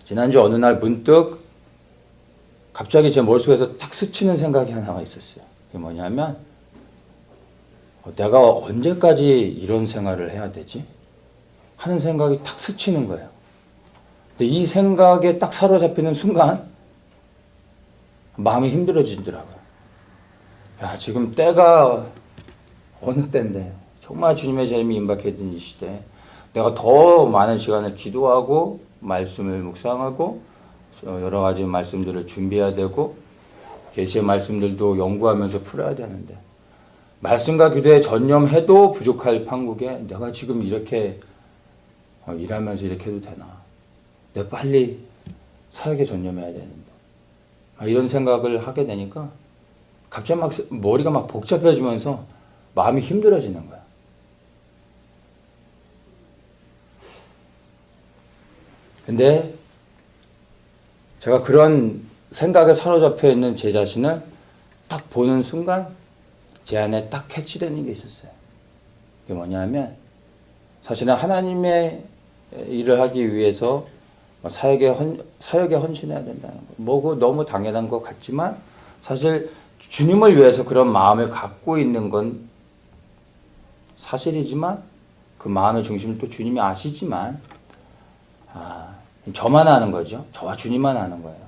지난주 어느 날 문득 갑자기 제 머릿속에서 딱 스치는 생각이 하나가 있었어요. 그게 뭐냐면 내가 언제까지 이런 생활을 해야 되지? 하는 생각이 탁 스치는 거예요. 근데 이 생각에 딱 사로잡히는 순간 마음이 힘들어지더라고요. 야, 지금 때가 어느 때인데 정말 주님의 재림이 임박해 든 이 시대에 내가 더 많은 시간을 기도하고 말씀을 묵상하고 여러 가지 말씀들을 준비해야 되고 계시의 말씀들도 연구하면서 풀어야 되는데 말씀과 기도에 전념해도 부족할 판국에 내가 지금 이렇게 일하면서 이렇게 해도 되나? 내가 빨리 사역에 전념해야 되는데 이런 생각을 하게 되니까 갑자기 막 머리가 막 복잡해지면서 마음이 힘들어지는 거야. 근데 제가 그런 생각에 사로잡혀 있는 제 자신을 딱 보는 순간 제 안에 딱 캐치되는 게 있었어요. 그게 뭐냐면 사실은 하나님의 일을 하기 위해서 사역에 헌신해야 된다는 거. 뭐고 너무 당연한 것 같지만 사실 주님을 위해서 그런 마음을 갖고 있는 건 사실이지만 그 마음의 중심을 또 주님이 아시지만 저만 아는 거죠. 저와 주님만 아는 거예요.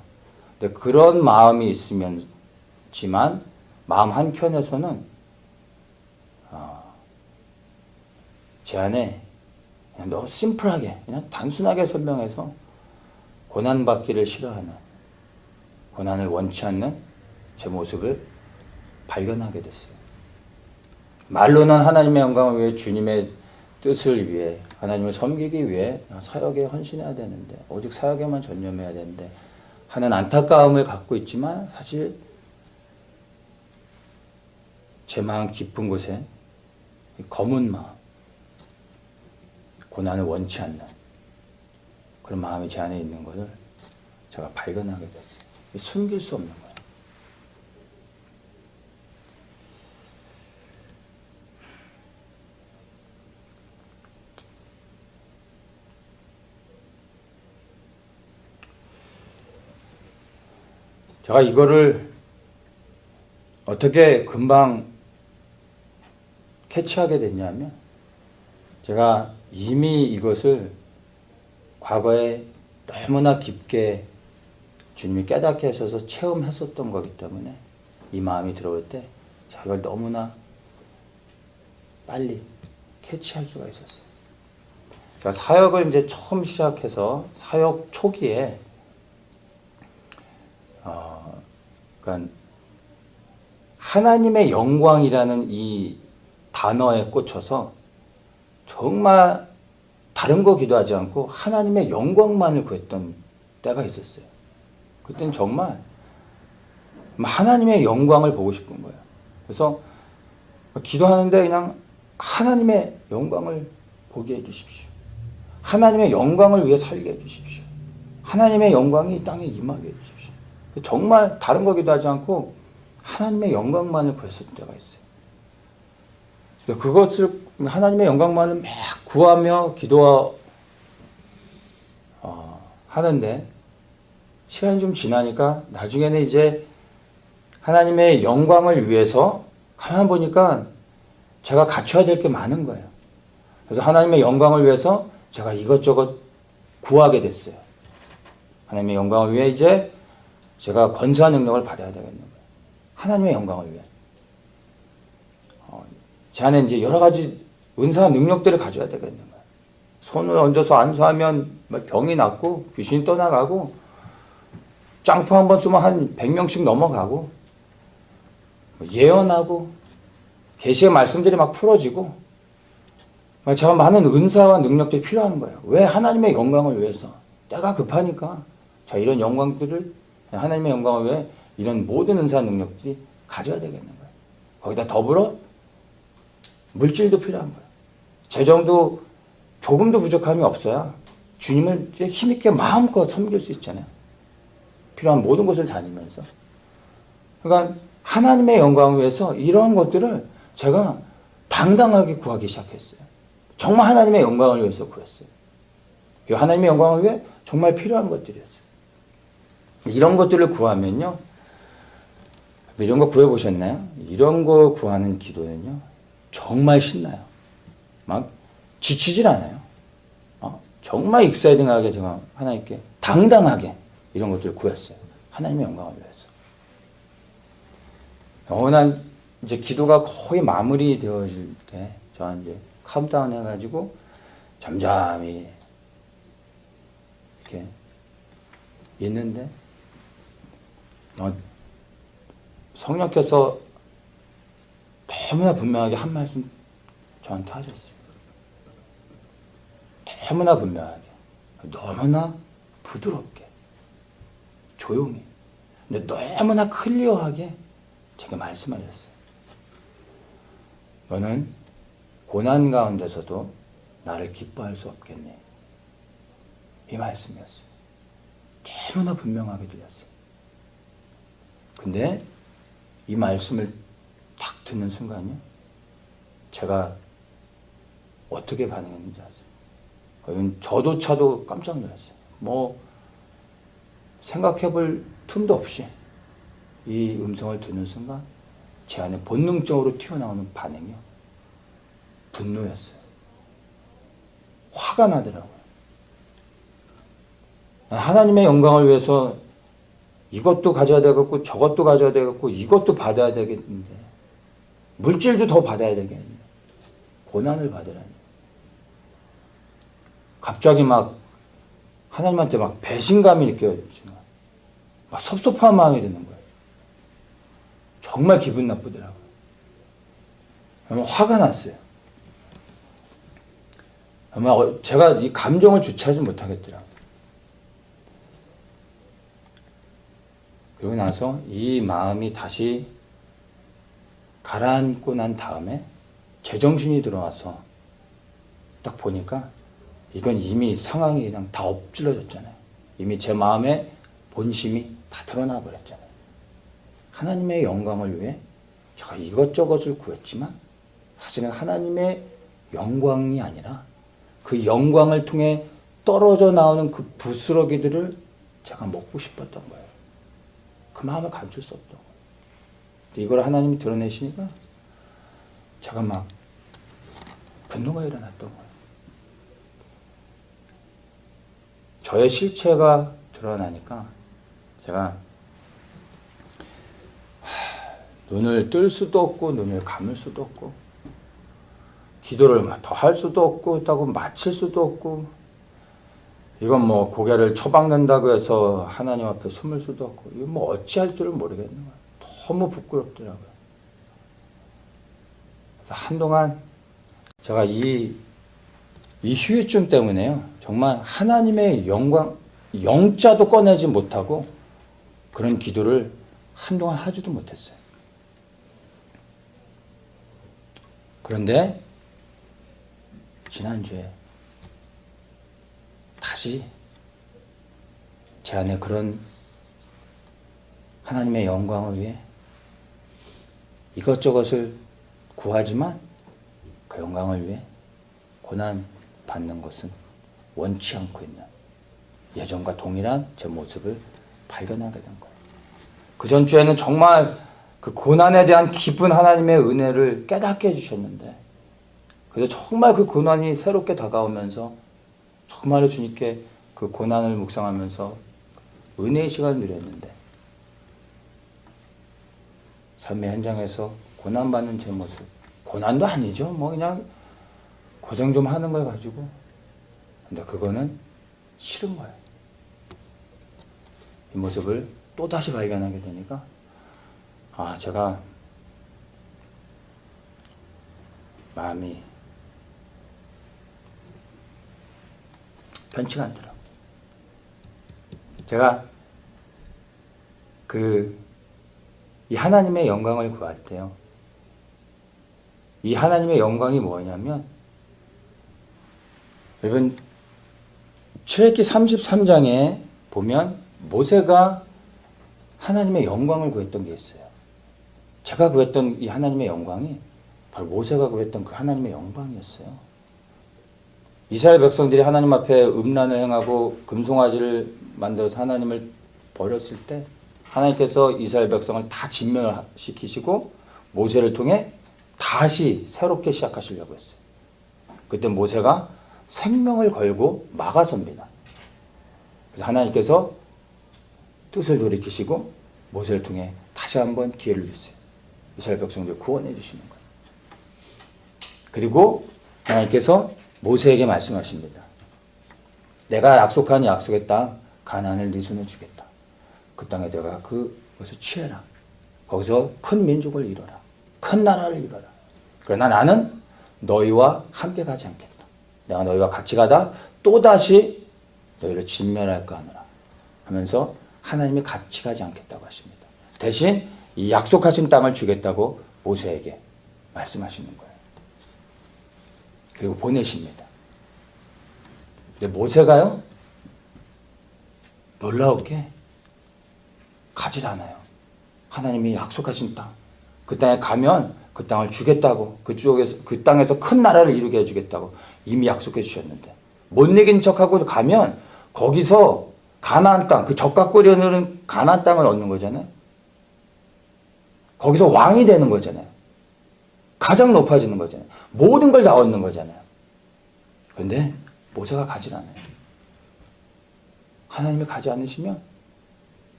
근데 그런 마음이 있으면지만 마음 한켠에서는 제 안에 그냥 너무 심플하게 그냥 단순하게 설명해서 고난받기를 싫어하는 고난을 원치 않는 제 모습을 발견하게 됐어요. 말로는 하나님의 영광을 위해 주님의 뜻을 위해 하나님을 섬기기 위해 사역에 헌신해야 되는데 오직 사역에만 전념해야 되는데 하는 안타까움을 갖고 있지만 사실 제 마음 깊은 곳에 검은 마음 고난을 원치 않는 그런 마음이 제 안에 있는 것을 제가 발견하게 됐어요. 숨길 수 없는 거예요. 제가 이거를 어떻게 금방 캐치하게 됐냐면 제가 이미 이것을 과거에 너무나 깊게 주님이 깨닫게 하셔서 체험했었던 거기 때문에 이 마음이 들어올 때 제가 이걸 너무나 빨리 캐치할 수가 있었어요. 제가 사역을 이제 처음 시작해서 사역 초기에 그러니까 하나님의 영광이라는 이 단어에 꽂혀서 정말 다른 거 기도하지 않고 하나님의 영광만을 구했던 때가 있었어요. 그때는 정말 하나님의 영광을 보고 싶은 거예요. 그래서 기도하는데 그냥 하나님의 영광을 보게 해주십시오. 하나님의 영광을 위해 살게 해주십시오. 하나님의 영광이 이 땅에 임하게 해주십시오. 정말 다른 거 기도하지 않고 하나님의 영광만을 구했을 때가 있어요. 그것을 하나님의 영광만을 막 구하며 하는데 시간이 좀 지나니까 나중에는 이제 하나님의 영광을 위해서 가만 보니까 제가 갖춰야 될 게 많은 거예요. 그래서 하나님의 영광을 위해서 제가 이것저것 구하게 됐어요. 하나님의 영광을 위해 이제 제가 권세와 능력을 받아야 되겠는 거예요. 하나님의 영광을 위해. 제 안에 이제 여러 가지 은사와 능력들을 가져야 되겠는 거예요. 손을 얹어서 안수하면 병이 낫고 귀신이 떠나가고 짱포 한 번 쓰면 한 100명씩 넘어가고 예언하고 계시의 말씀들이 막 풀어지고 제가 많은 은사와 능력들이 필요한 거예요. 왜? 하나님의 영광을 위해서. 때가 급하니까 자 이런 영광들을 하나님의 영광을 위해 이런 모든 은사 능력들이 가져야 되겠는 거예요. 거기다 더불어 물질도 필요한 거예요. 재정도 조금도 부족함이 없어야 주님을 힘있게 마음껏 섬길 수 있잖아요. 필요한 모든 것을 다니면서. 그러니까 하나님의 영광을 위해서 이러한 것들을 제가 당당하게 구하기 시작했어요. 정말 하나님의 영광을 위해서 구했어요. 하나님의 영광을 위해 정말 필요한 것들이었어요. 이런 것들을 구하면요. 이런 거 구해보셨나요? 이런 거 구하는 기도는요. 정말 신나요. 막 지치질 않아요. 정말 익사이딩하게 제가 하나님께 당당하게 이런 것들을 구했어요. 하나님의 영광을 위해서. 난 이제 기도가 거의 마무리되어질 때, 저 이제 카운트다운 해가지고 잠잠히 이렇게 있는데, 성령께서 너무나 분명하게 한 말씀 저한테 하셨어요. 너무나 분명하게, 너무나 부드럽게, 조용히, 근데 너무나 클리어하게 제게 말씀하셨어요. 너는 고난 가운데서도 나를 기뻐할 수 없겠니? 이 말씀이었어요. 너무나 분명하게 들렸어요. 근데 이 말씀을 딱 듣는 순간요, 제가 어떻게 반응했는지 아세요? 저조차도 깜짝 놀랐어요. 생각해 볼 틈도 없이 이 음성을 듣는 순간 제 안에 본능적으로 튀어나오는 반응이요, 분노였어요. 화가 나더라고요. 하나님의 영광을 위해서 이것도 가져야 되겠고 저것도 가져야 되겠고 이것도 받아야 되겠는데, 물질도 더 받아야 되겠는데 고난을 받으라니. 갑자기 막 하나님한테 막 배신감이 느껴지는 거예요. 막 섭섭한 마음이 드는 거예요. 정말 기분 나쁘더라고요. 아마 화가 났어요. 아마 제가 이 감정을 주체하지 못하겠더라고요. 그러고 나서 이 마음이 다시 가라앉고 난 다음에 제정신이 들어와서 딱 보니까 이건 이미 상황이 그냥 다 엎질러졌잖아요. 이미 제 마음의 본심이 다 드러나 버렸잖아요. 하나님의 영광을 위해 제가 이것저것을 구했지만 사실은 하나님의 영광이 아니라 그 영광을 통해 떨어져 나오는 그 부스러기들을 제가 먹고 싶었던 거예요. 그 마음을 감출 수 없던 거예요. 이걸 하나님이 드러내시니까 제가 막 분노가 일어났던 거예요. 저의 실체가 드러나니까 제가 눈을 뜰 수도 없고 눈을 감을 수도 없고 기도를 더 할 수도 없고 있다고 마칠 수도 없고, 이건 고개를 처박는다고 해서 하나님 앞에 숨을 수도 없고, 이건 어찌할 줄을 모르겠는 거예요. 너무 부끄럽더라고요. 그래서 한동안 제가 이 후유증 때문에요, 정말 하나님의 영광, 영자도 꺼내지 못하고 그런 기도를 한동안 하지도 못했어요. 그런데 지난주에 다시 제 안에 그런 하나님의 영광을 위해 이것저것을 구하지만 그 영광을 위해 고난 받는 것은 원치 않고 있는 예전과 동일한 제 모습을 발견하게 된 거예요. 그 전주에는 정말 그 고난에 대한 깊은 하나님의 은혜를 깨닫게 해주셨는데, 그래서 정말 그 고난이 새롭게 다가오면서 정말로 주님께 그 고난을 묵상하면서 은혜의 시간을 누렸는데, 삶의 현장에서 고난받는 제 모습, 고난도 아니죠. 그냥 고생 좀 하는 걸 가지고. 근데 그거는 싫은 거예요. 이 모습을 또다시 발견하게 되니까, 제가 마음이 편치가 않더라고요. 제가 이 하나님의 영광을 구할 때요, 이 하나님의 영광이 뭐냐면, 여러분 출애굽기 33장에 보면 모세가 하나님의 영광을 구했던 게 있어요. 제가 구했던 이 하나님의 영광이 바로 모세가 구했던 그 하나님의 영광이었어요. 이스라엘 백성들이 하나님 앞에 음란을 행하고 금송아지를 만들어서 하나님을 버렸을 때 하나님께서 이스라엘 백성을 다 진멸시키시고 모세를 통해 다시 새롭게 시작하시려고 했어요. 그때 모세가 생명을 걸고 막아섭니다. 그래서 하나님께서 뜻을 돌이키시고 모세를 통해 다시 한번 기회를 주세요. 이스라엘 백성들 구원해 주시는 거예요. 그리고 하나님께서 모세에게 말씀하십니다. 내가 약속한 약속의 땅 가나안을 네 손에 주겠다. 그 땅에 내가 그것을 취해라. 거기서 큰 민족을 이뤄라. 큰 나라를 이뤄라. 그러나 나는 너희와 함께 가지 않겠다. 내가 너희와 같이 가다 또다시 너희를 진멸할까 하노라 하면서 하나님이 같이 가지 않겠다고 하십니다. 대신 이 약속하신 땅을 주겠다고 모세에게 말씀하시는 거예요. 그리고 보내십니다. 근데 모세가요, 놀라웠게 가질 않아요. 하나님이 약속하신 땅, 그 땅에 가면 그 땅을 주겠다고, 그 땅에서 큰 나라를 이루게 해주겠다고 이미 약속해 주셨는데 못 이긴 척하고 가면 거기서 가나안 땅, 그 적각거리는 가나안 땅을 얻는 거잖아요. 거기서 왕이 되는 거잖아요. 가장 높아지는 거잖아요. 모든 걸 다 얻는 거잖아요. 그런데 모세가 가질 않아요. 하나님이 가지 않으시면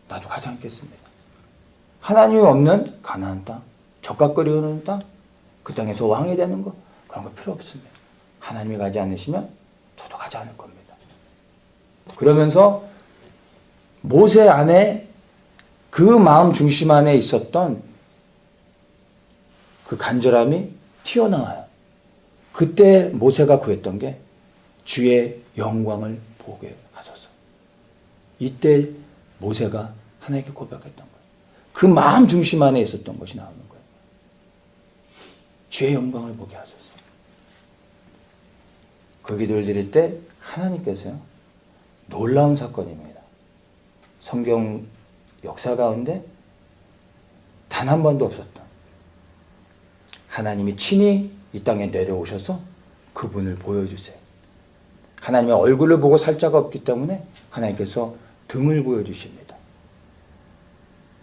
나도 가지 않겠습니다. 하나님이 없는 가나안 땅, 적각거리는 땅, 그 땅에서 왕이 되는 거 그런 거 필요 없습니다. 하나님이 가지 않으시면 저도 가지 않을 겁니다. 그러면서 모세 안에 그 마음 중심 안에 있었던 그 간절함이 튀어나와요. 그때 모세가 구했던 게 주의 영광을 보게 하소서. 이때 모세가 하나님께 고백했던 거예요. 그 마음 중심 안에 있었던 것이 나오는 거예요. 주의 영광을 보게 하소서. 그 기도를 드릴 때 하나님께서요, 놀라운 사건입니다. 성경 역사 가운데 단 한 번도 없었던 하나님이 친히 이 땅에 내려오셔서 그분을 보여주세요. 하나님의 얼굴을 보고 살 자가 없기 때문에 하나님께서 등을 보여주십니다.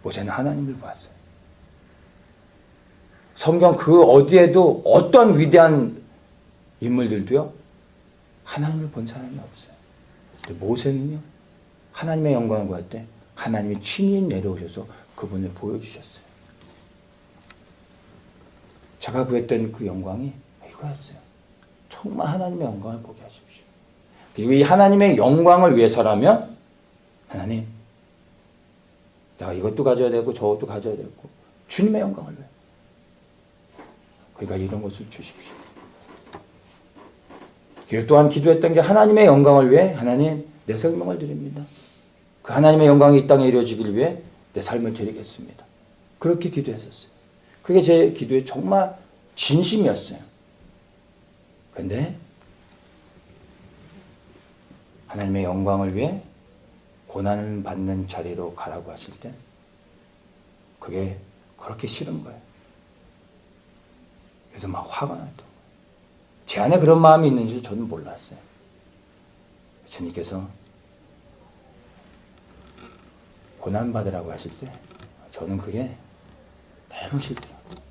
모세는 하나님을 보았어요. 성경 그 어디에도 어떤 위대한 인물들도요, 하나님을 본 사람이 없어요. 근데 모세는요, 하나님의 영광을 구할 때 하나님이 친히 내려오셔서 그분을 보여주셨어요. 제가 구했던 그 영광이 이거였어요. 정말 하나님의 영광을 보게 하십시오. 그리고 이 하나님의 영광을 위해서라면 하나님, 내가 이것도 가져야 되고 저것도 가져야 되고 주님의 영광을 위해. 그러니까 이런 것을 주십시오. 그리고 또한 기도했던 게 하나님의 영광을 위해 하나님 내 생명을 드립니다. 그 하나님의 영광이 이 땅에 이루어지길 위해 내 삶을 드리겠습니다. 그렇게 기도했었어요. 그게 제 기도의 정말 진심이었어요. 그런데 하나님의 영광을 위해 고난을 받는 자리로 가라고 하실 때 그게 그렇게 싫은 거예요. 그래서 막 화가 났던 거예요. 제 안에 그런 마음이 있는 줄 저는 몰랐어요. 주님께서 고난받으라고 하실 때 저는 그게 너무 싫더라고요.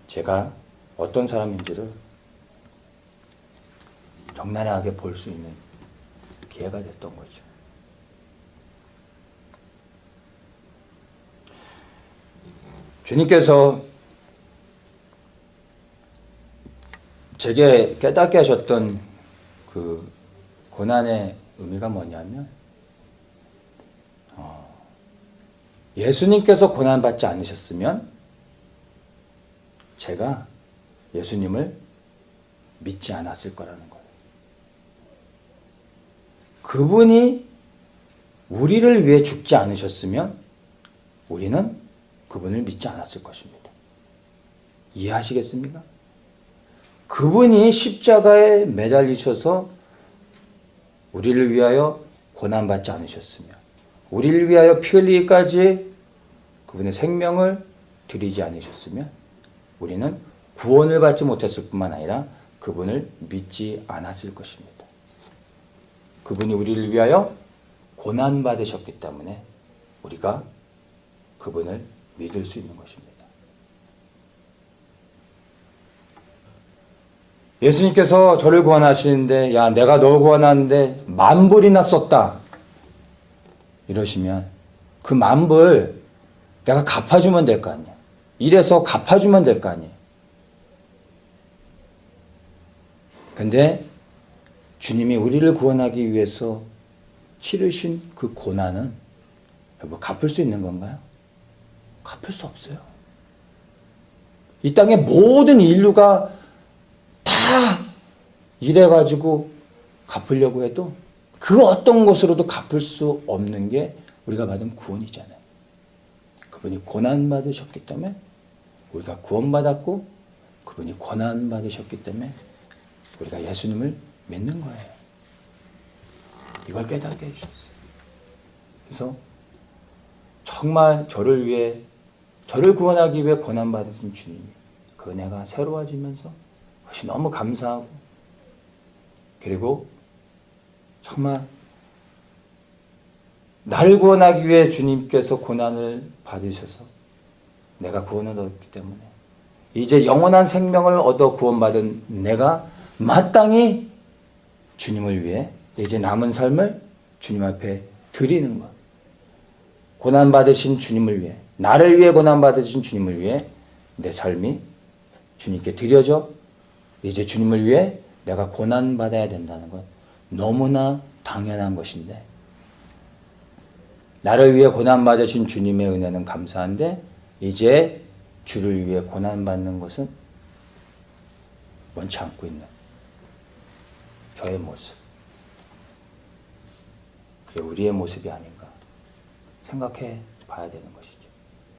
제가 어떤 사람인지를 적나라하게 볼 수 있는 기회가 됐던 거죠. 주님께서 제게 깨닫게 하셨던 그 고난의 의미가 뭐냐면 예수님께서 고난받지 않으셨으면 제가 예수님을 믿지 않았을 거라는 거예요. 그분이 우리를 위해 죽지 않으셨으면 우리는 그분을 믿지 않았을 것입니다. 이해하시겠습니까? 그분이 십자가에 매달리셔서 우리를 위하여 고난받지 않으셨으면, 우리를 위하여 피 흘리기까지 그분의 생명을 드리지 않으셨으면 우리는 구원을 받지 못했을 뿐만 아니라 그분을 믿지 않았을 것입니다. 그분이 우리를 위하여 고난받으셨기 때문에 우리가 그분을 믿을 수 있는 것입니다. 예수님께서 저를 구원하시는데 야 내가 널 구원하는데 10,000불이나 썼다 이러시면 그 10,000불 내가 갚아주면 될 거 아니에요. 이래서 갚아주면 될 거 아니에요. 근데 주님이 우리를 구원하기 위해서 치르신 그 고난은 뭐 갚을 수 있는 건가요? 갚을 수 없어요. 이 땅의 모든 인류가 다 일해가지고 갚으려고 해도 그 어떤 것으로도 갚을 수 없는 게 우리가 받은 구원이잖아요. 그분이 고난받으셨기 때문에 우리가 구원받았고 그분이 고난받으셨기 때문에 우리가 예수님을 믿는 거예요. 이걸 깨닫게 해주셨어요. 그래서 정말 저를 위해 저를 구원하기 위해 고난받으신 주님이 그 은혜가 새로워지면서 그것이 너무 감사하고 그리고 정말 나를 구원하기 위해 주님께서 고난을 받으셔서 내가 구원을 얻었기 때문에 이제 영원한 생명을 얻어 구원받은 내가 마땅히 주님을 위해 이제 남은 삶을 주님 앞에 드리는 것. 고난받으신 주님을 위해 나를 위해 고난받으신 주님을 위해 내 삶이 주님께 드려져 이제 주님을 위해 내가 고난받아야 된다는 것 너무나 당연한 것인데 나를 위해 고난받으신 주님의 은혜는 감사한데 이제 주를 위해 고난받는 것은 원치 않고 있는 저의 모습 그게 우리의 모습이 아닌가 생각해 봐야 되는 것이죠.